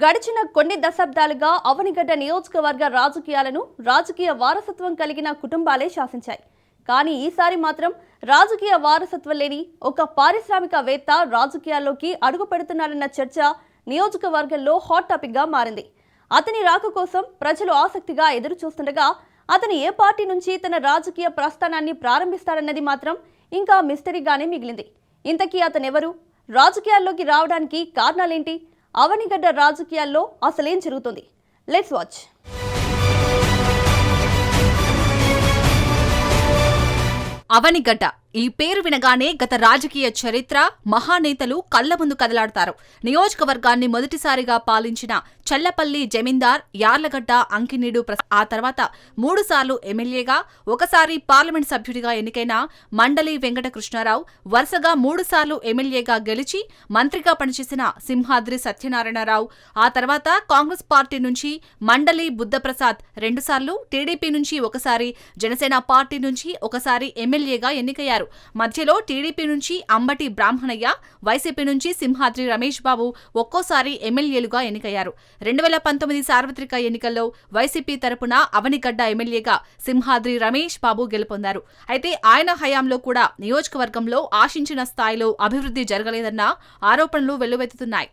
గడిచిన కొన్ని దశాబ్దాలుగా అవనిగడ్డ నియోజకవర్గ రాజకీయాలను రాజకీయ వారసత్వం కలిగిన కుటుంబాలే శాసించాయి. కానీ ఈసారి మాత్రం రాజకీయ వారసత్వం లేని ఒక పారిశ్రామికవేత్త రాజకీయాల్లోకి అడుగు పెడుతున్నారన్న చర్చ నియోజకవర్గంలో హాట్ టాపిక్ గా మారింది. అతని రాక కోసం ప్రజలు ఆసక్తిగా ఎదురు చూస్తుండగా అతను ఏ పార్టీ నుంచి తన రాజకీయ ప్రస్థానాన్ని ప్రారంభిస్తారన్నది మాత్రం ఇంకా మిస్టరీగానే మిగిలింది. ఇంతకీ అతనెవరు? రాజకీయాల్లోకి రావడానికి కారణాలేంటి? అవనిగడ్డ రాజకీయాల్లో అసలేం జరుగుతుంది? Let's watch. అవనిగడ్డ ఈ పేరు వినగానే గత రాజకీయ చరిత్ర, మహానేతలు కళ్ల ముందు కదలాడతారు. నియోజకవర్గాన్ని మొదటిసారిగా పాలించిన చల్లపల్లి జమీందార్ యార్లగడ్డ అంకినీడు ఆ తర్వాత 3 సార్లు ఎమ్మెల్యేగా, ఒకసారి పార్లమెంట్ సభ్యుడిగా ఎన్నికైన మండలి వెంకటకృష్ణారావు, వరుసగా 3 సార్లు ఎమ్మెల్యేగా గెలిచి మంత్రిగా పనిచేసిన సింహాద్రి సత్యనారాయణరావు, ఆ తర్వాత కాంగ్రెస్ పార్టీ నుంచి మండలి బుద్ధప్రసాద్ 2 సార్లు, టీడీపీ నుంచి ఒకసారి, జనసేన పార్టీ నుంచి ఒకసారి ఎమ్మెల్యేగా ఎన్నికయ్యారు. మధ్యలో టీడీపీ నుంచి అంబటి బ్రాహ్మణయ్య, వైసీపీ నుంచి సింహాద్రి రమేష్ బాబు ఒక్కోసారి ఎమ్మెల్యేలుగా ఎన్నికయ్యారు. 2019 సార్వత్రిక ఎన్నికల్లో వైసీపీ తరపున అవనిగడ్డ ఎమ్మెల్యేగా సింహాద్రి రమేష్ బాబు గెలుపొందారు. అయితే ఆయన హయాంలో కూడా నియోజకవర్గంలో ఆశించిన స్థాయిలో అభివృద్ధి జరగలేదన్న ఆరోపణలు వెల్లువెత్తుతున్నాయి.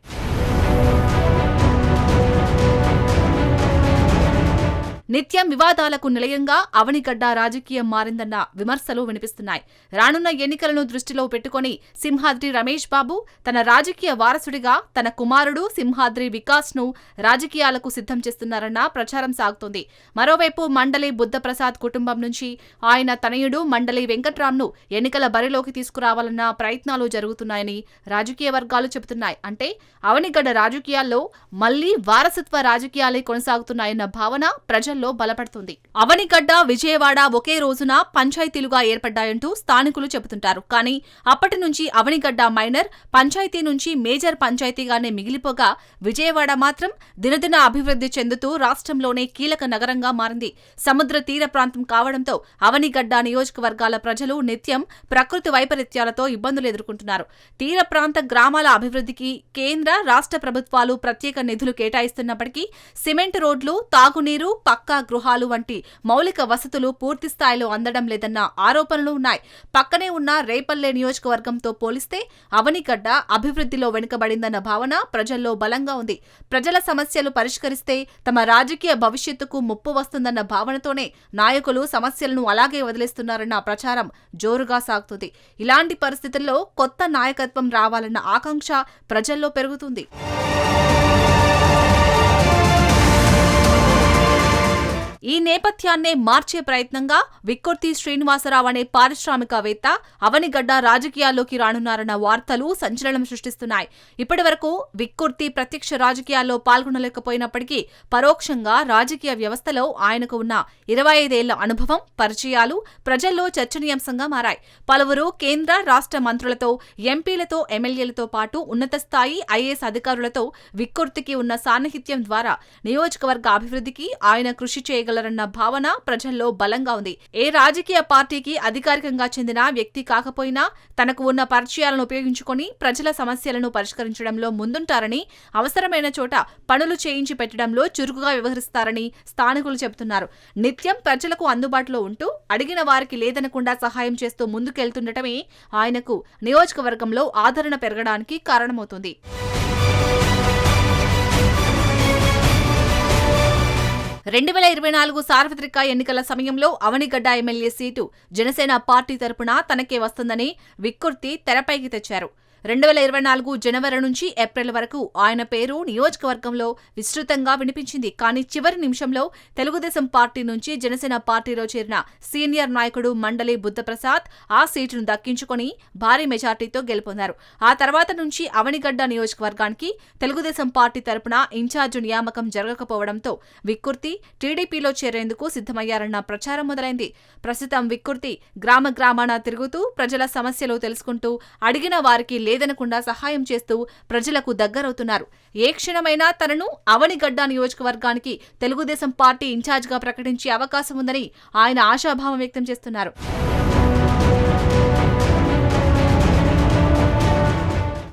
నిత్యం వివాదాలకు నిలయంగా అవనిగడ్డ రాజకీయం మారిందన్న విమర్శలు వినిపిస్తున్నాయి. రానున్న ఎన్నికలను దృష్టిలో పెట్టుకుని సింహాద్రి రమేష్ బాబు తన రాజకీయ వారసుడిగా తన కుమారుడు సింహాద్రి వికాస్ ను రాజకీయాలకు సిద్ధం చేస్తున్నారన్న ప్రచారం సాగుతోంది. మరోవైపు మండలి బుద్ధప్రసాద్ కుటుంబం నుంచి ఆయన తనయుడు మండలి వెంకట్రామ్ను ఎన్నికల బరిలోకి తీసుకురావాలన్న ప్రయత్నాలు జరుగుతున్నాయని రాజకీయ వర్గాలు చెబుతున్నాయి. అంటే అవనిగడ్డ రాజకీయాల్లో మళ్లీ వారసత్వ రాజకీయాలే కొనసాగుతున్నాయన్న భావన ప్రజల్లో బలపడుతుంది. అవనిగడ్డ, విజయవాడ ఒకే రోజున పంచాయతీలుగా ఏర్పడ్డాయంటూ స్థానికులు చెబుతుంటారు. కానీ అప్పటి నుంచి అవనిగడ్డ మైనర్ పంచాయతీ నుంచి మేజర్ పంచాయతీగానే మిగిలిపోగా విజయవాడ మాత్రం దినదిన అభివృద్ధి చెందుతూ రాష్ట్రంలోనే కీలక నగరంగా మారింది. సముద్ర తీర ప్రాంతం కావడంతో అవనిగడ్డ నియోజకవర్గాల ప్రజలు నిత్యం ప్రకృతి వైపరీత్యాలతో ఇబ్బందులు ఎదుర్కొంటున్నారు. తీర ప్రాంత గ్రామాల అభివృద్ధికి కేంద్ర, రాష్ట్ర ప్రభుత్వాలు ప్రత్యేక నిధులు కేటాయిస్తున్నప్పటికీ సిమెంట్ రోడ్లు, తాగునీరు, పక్కా గృహాలు వంటి మౌలిక వసతులు పూర్తి స్థాయిలో అందడం లేదన్న ఆరోపణలు ఉన్నాయి. పక్కనే ఉన్న రేపల్లె నియోజకవర్గంతో పోలిస్తే అవనిగడ్డ అభివృద్ధిలో వెనుకబడిందన్న భావన ప్రజల్లో బలంగా ఉంది. ప్రజల సమస్యలు పరిష్కరిస్తే తమ రాజకీయ భవిష్యత్తుకు ముప్పు వస్తుందన్న భావనతోనే నాయకులు సమస్యలను అలాగే వదిలేస్తున్నారన్న ప్రచారం జోరుగా సాగుతుంది. ఇలాంటి పరిస్థితుల్లో కొత్త నాయకత్వం రావాలన్న ఆకాంక్ష ప్రజల్లో పెరుగుతుంది. ఈ నేపథ్యాన్నే మార్చే ప్రయత్నంగా విక్కుర్తి శ్రీనివాసరావు అనే పారిశ్రామికవేత్త అవనిగడ్డ రాజకీయాల్లోకి రానున్నారన్న వార్తలు సంచలనం సృష్టిస్తున్నాయి. ఇప్పటి వరకు విక్కుర్తి ప్రత్యక్ష రాజకీయాల్లో పాల్గొనలేకపోయినప్పటికీ పరోక్షంగా రాజకీయ వ్యవస్థలో ఆయనకు ఉన్న 25 ఏళ్ల అనుభవం, పరిచయాలు ప్రజల్లో చర్చనీయాంశంగా మారాయి. పలువురు కేంద్ర, రాష్ట్ర మంత్రులతో, ఎంపీలతో, ఎమ్మెల్యేలతో పాటు ఉన్నత స్థాయి ఐఏఎస్ అధికారులతో విక్కుర్తికి ఉన్న సాన్నిహిత్యం ద్వారా నియోజకవర్గ అభివృద్ధికి ఆయన కృషి చేయగలరన్న భావన ప్రజల్లో బలంగా ఉంది. ఏ రాజకీయ పార్టీకి అధికారికంగా చెందిన వ్యక్తి కాకపోయినా తనకు ఉన్న పరిచయాలను ఉపయోగించుకొని ప్రజల సమస్యలను పరిష్కరించడంలో ముందుంటారని, అవసరమైన చోట పనులు చేయించి పెట్టడంలో చురుకుగా వ్యవహరిస్తారని స్థానికులు చెబుతున్నారు. నిత్యం ప్రజలకు అందుబాటులో ఉంటూ అడిగిన వారికి లేదనకుండా సహాయం చేస్తూ ముందుకెళ్తుండటమే ఆయనకు నియోజకవర్గంలో ఆదరణ పెరగడానికి కారణమవుతుంది. 2024 సార్వత్రిక ఎన్నికల సమయంలో Avanigadda MLA seat Janasena party తరపున తనకే వస్తుందని విక్కుర్తి తెరపైకి తెచ్చారు. 2024 జనవరి నుంచి ఏప్రిల్ వరకు ఆయన పేరు నియోజకవర్గంలో విస్తృతంగా వినిపించింది. కానీ చివరి నిమిషంలో తెలుగుదేశం పార్టీ నుంచి జనసేన పార్టీలో చేరిన సీనియర్ నాయకుడు మండలి బుద్ధప్రసాద్ ఆ సీటును దక్కించుకుని భారీ మెజార్టీతో గెలుపొందారు. ఆ తర్వాత నుంచి అవనిగడ్డ నియోజకవర్గానికి తెలుగుదేశం పార్టీ తరపున ఇన్ఛార్జి నియామకం జరగకపోవడంతో విక్కుర్తి టీడీపీలో చేరేందుకు సిద్ధమయ్యారన్న ప్రచారం మొదలైంది. ప్రస్తుతం విక్కుర్తి గ్రామ గ్రామాన తిరుగుతూ ప్రజల సమస్యలు తెలుసుకుంటూ అడిగిన వారికి లేదనకుండా సహాయం చేస్తూ ప్రజలకు దగ్గరవుతున్నారు. ఏ క్షణమైనా తనను అవనిగడ్డ నియోజకవర్గానికి తెలుగుదేశం పార్టీ ఇన్ఛార్జిగా ప్రకటించే అవకాశం ఉందని ఆయన ఆశాభావం వ్యక్తం చేస్తున్నారు.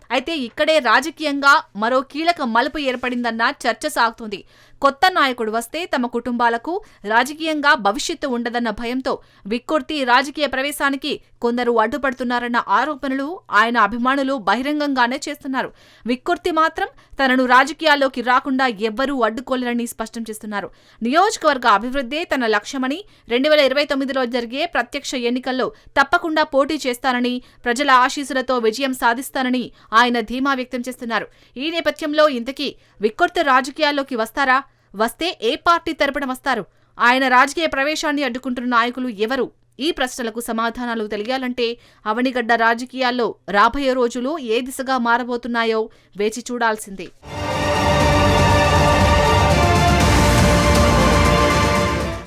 అయితే ఇక్కడే రాజకీయంగా మరో కీలక మలుపు ఏర్పడిందన్న చర్చ సాగుతుంది. కొత్త నాయకుడు వస్తే తమ కుటుంబాలకు రాజకీయంగా భవిష్యత్తు ఉండదన్న భయంతో విక్కుర్తి రాజకీయ ప్రవేశానికి కొందరు అడ్డుపడుతున్నారన్న ఆరోపణలు ఆయన అభిమానులు బహిరంగంగానే చేస్తున్నారు. విక్కుర్తి మాత్రం తనను రాజకీయాల్లోకి రాకుండా ఎవ్వరూ అడ్డుకోలేరని స్పష్టం చేస్తున్నారు. నియోజకవర్గ అభివృద్ధే తన లక్ష్యమని 2029లో జరిగే ప్రత్యక్ష ఎన్నికల్లో తప్పకుండా పోటీ చేస్తానని, ప్రజల ఆశీస్సులతో విజయం సాధిస్తానని ఆయన ధీమా వ్యక్తం చేస్తున్నారు. ఈ నేపథ్యంలో ఇంతకీ విక్కుర్తి రాజకీయాల్లోకి వస్తారా? వస్తే ఏ పార్టీ తరపున వస్తారు? ఆయన రాజకీయ ప్రవేశాన్ని అడ్డుకుంటున్న నాయకులు ఎవరు? ఈ ప్రశ్నలకు సమాధానాలు తెలియాలంటే అవనిగడ్డ రాజకీయాల్లో రాబోయే రోజులు ఏ దిశగా మారబోతున్నాయో వేచి చూడాల్సిందే.